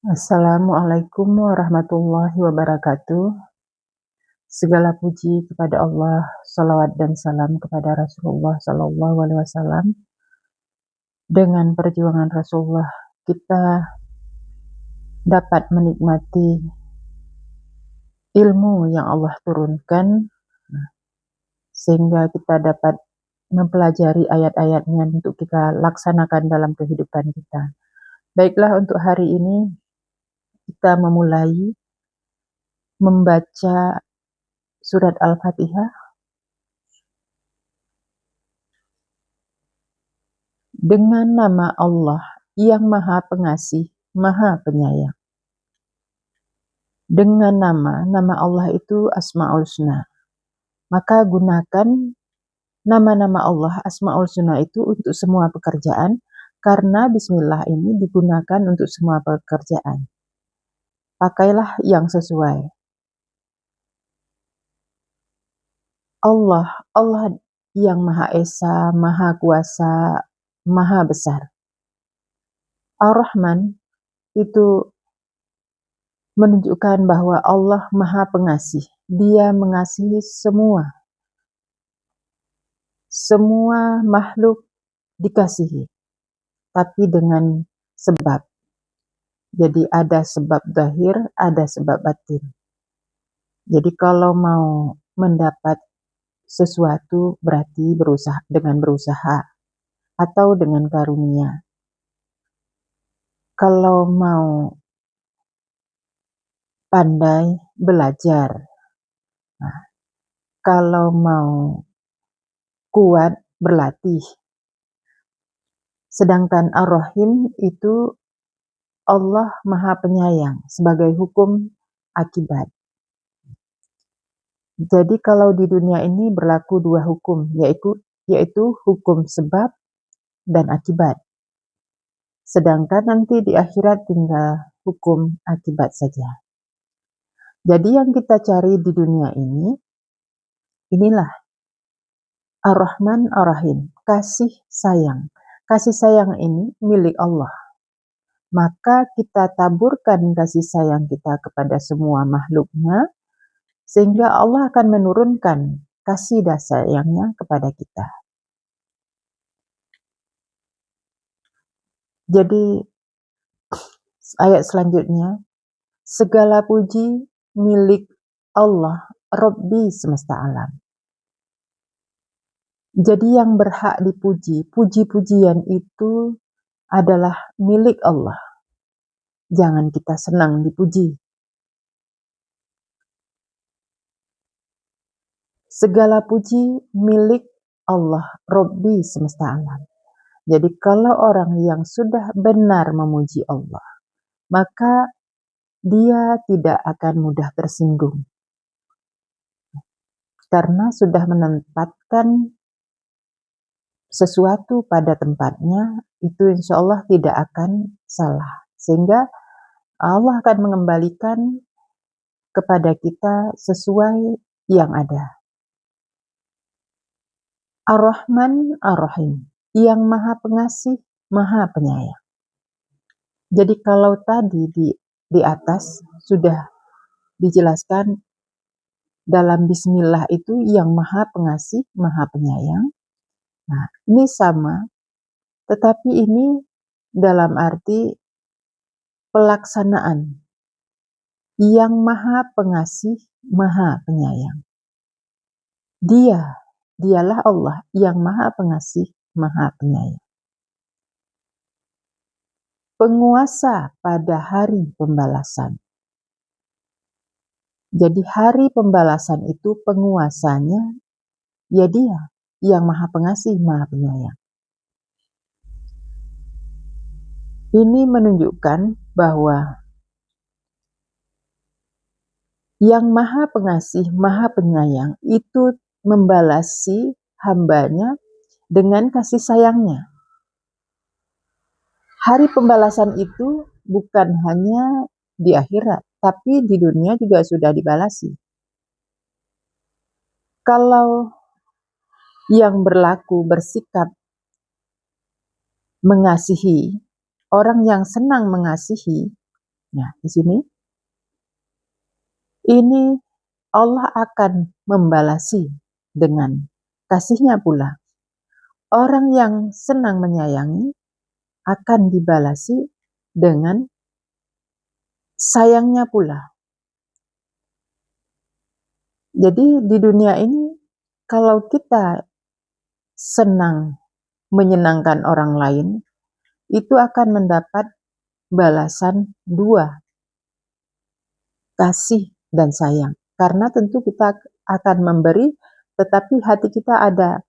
Assalamualaikum warahmatullahi wabarakatuh. Segala puji kepada Allah, salawat dan salam kepada Rasulullah Sallallahu Alaihi Wasallam. Dengan perjuangan Rasulullah, kita dapat menikmati ilmu yang Allah turunkan, sehingga kita dapat mempelajari ayat-ayatnya untuk kita laksanakan dalam kehidupan kita. Baiklah, untuk hari ini kita memulai membaca surat Al-Fatihah dengan nama Allah yang Maha Pengasih, Maha Penyayang. Dengan nama Allah itu Asmaul Husna. Maka gunakan nama-nama Allah Asmaul Husna itu untuk semua pekerjaan, karena Bismillah ini digunakan untuk semua pekerjaan. Pakailah yang sesuai. Allah yang Maha Esa, Maha Kuasa, Maha Besar. Ar-Rahman itu menunjukkan bahwa Allah Maha Pengasih. Dia mengasihi semua makhluk dikasihi, tapi dengan sebab. Jadi ada sebab zahir, ada sebab batin. Jadi kalau mau mendapat sesuatu berarti berusaha atau dengan karunia. Kalau mau pandai, belajar. Nah, kalau mau kuat, berlatih. Sedangkan Ar-Rahim itu Allah Maha Penyayang sebagai hukum akibat. Jadi kalau di dunia ini berlaku dua hukum, yaitu hukum sebab dan akibat. Sedangkan nanti di akhirat tinggal hukum akibat saja. Jadi yang kita cari di dunia ini, inilah Ar-Rahman Ar-Rahim, kasih sayang. Kasih sayang ini milik Allah. Maka kita taburkan kasih sayang kita kepada semua makhluknya, sehingga Allah akan menurunkan kasih dan sayangnya kepada kita. Jadi ayat selanjutnya, segala puji milik Allah, Rabbi semesta alam. Jadi yang berhak dipuji, puji-pujian itu adalah milik Allah. Jangan kita senang dipuji. Segala puji milik Allah, Rabbi semesta alam. Jadi kalau orang yang sudah benar memuji Allah, maka dia tidak akan mudah tersinggung. Karena sudah menempatkan sesuatu pada tempatnya, itu insya Allah tidak akan salah. Sehingga Allah akan mengembalikan kepada kita sesuai yang ada. Ar-Rahman Ar-Rahim, yang Maha Pengasih, Maha Penyayang. Jadi kalau tadi di atas sudah dijelaskan dalam Bismillah itu yang Maha Pengasih, Maha Penyayang. Nah, ini sama, tetapi ini dalam arti pelaksanaan. Yang Maha Pengasih, Maha Penyayang. Dialah Allah yang Maha Pengasih, Maha Penyayang. Penguasa pada hari pembalasan. Jadi hari pembalasan itu penguasanya, ya Dia yang Maha Pengasih, Maha Penyayang. Ini menunjukkan bahwa yang Maha Pengasih, Maha Penyayang itu membalasi hambanya dengan kasih sayangnya. Hari pembalasan itu bukan hanya di akhirat, tapi di dunia juga sudah dibalasi. Kalau yang bersikap mengasihi, orang yang senang mengasihi, Nah, di sini ini Allah akan membalasi dengan kasih-Nya pula. Orang yang senang menyayangi akan dibalasi dengan sayangnya pula. Jadi di dunia ini kalau kita senang menyenangkan orang lain, itu akan mendapat balasan dua, kasih dan sayang. Karena tentu kita akan memberi, tetapi hati kita ada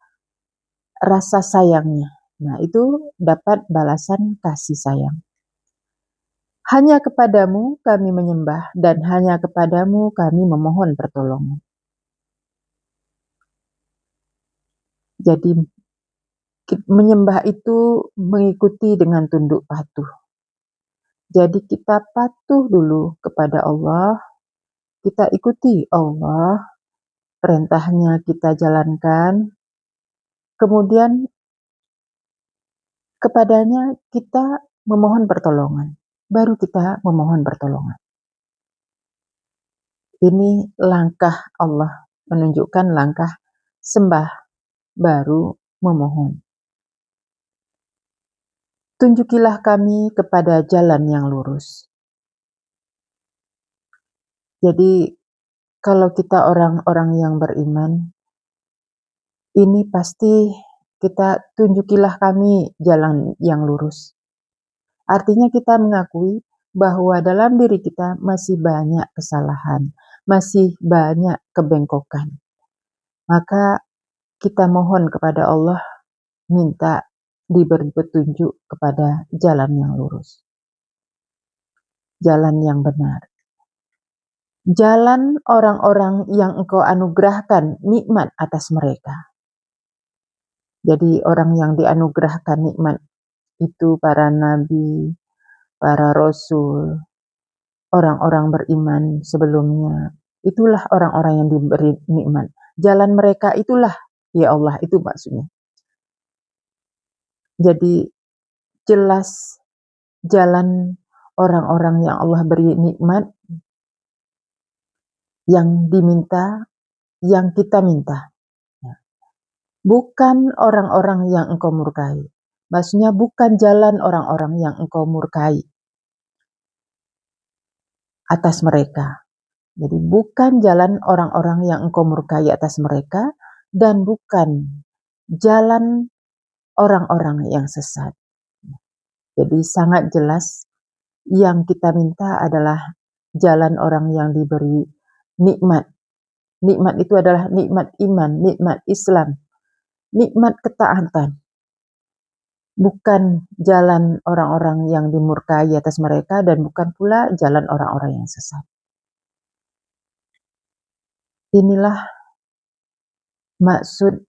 rasa sayangnya. Nah, itu dapat balasan kasih sayang. Hanya kepadamu kami menyembah dan hanya kepadamu kami memohon pertolongan. Jadi menyembah itu mengikuti dengan tunduk patuh. Jadi kita patuh dulu kepada Allah, kita ikuti Allah, perintahnya kita jalankan, kemudian kepadanya kita memohon pertolongan, baru kita memohon pertolongan. Ini langkah Allah, menunjukkan langkah sembah, baru memohon. Tunjukilah kami kepada jalan yang lurus. Jadi kalau kita orang-orang yang beriman, ini pasti kita tunjukilah kami jalan yang lurus. Artinya kita mengakui bahwa dalam diri kita masih banyak kesalahan, masih banyak kebengkokan. Maka kita mohon kepada Allah, minta diberi petunjuk kepada jalan yang lurus, jalan yang benar. Jalan orang-orang yang Engkau anugerahkan nikmat atas mereka. Jadi orang yang dianugerahkan nikmat itu para nabi, para rasul, orang-orang beriman sebelumnya. Itulah orang-orang yang diberi nikmat. Jalan mereka itulah, ya Allah, itu maksudnya. Jadi jelas jalan orang-orang yang Allah beri nikmat, yang diminta, yang kita minta. Bukan orang-orang yang Engkau murkai. Maksudnya bukan jalan orang-orang yang Engkau murkai atas mereka. Jadi bukan jalan orang-orang yang Engkau murkai atas mereka, dan bukan jalan orang-orang yang sesat. Jadi sangat jelas yang kita minta adalah jalan orang yang diberi nikmat. Nikmat itu adalah nikmat iman, nikmat Islam, nikmat ketaatan. Bukan jalan orang-orang yang dimurkai atas mereka dan bukan pula jalan orang-orang yang sesat. Inilah maksud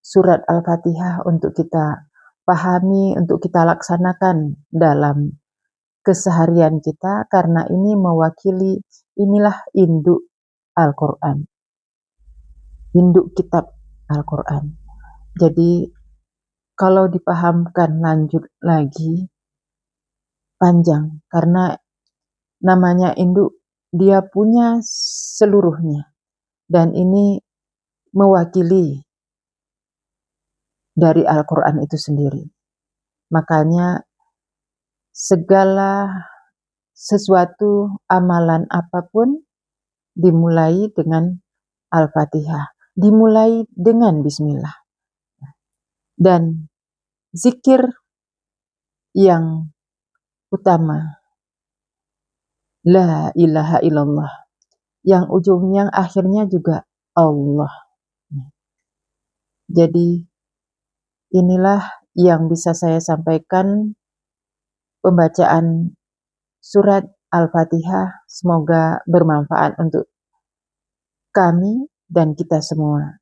surat Al-Fatihah untuk kita pahami, untuk kita laksanakan dalam keseharian kita, karena ini mewakili, inilah induk Al-Quran, induk kitab Al-Quran. Jadi kalau dipahamkan lanjut lagi panjang, karena namanya induk, dia punya seluruhnya, dan ini mewakili dari Al-Quran itu sendiri. Makanya segala sesuatu amalan apapun dimulai dengan Al-Fatihah, dimulai dengan Bismillah. Dan zikir yang utama, La ilaha illallah, yang ujungnya akhirnya juga Allah. Jadi inilah yang bisa saya sampaikan pembacaan surat Al-Fatihah. Semoga bermanfaat untuk kami dan kita semua.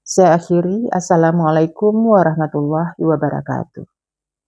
Saya akhiri, Assalamualaikum warahmatullahi wabarakatuh.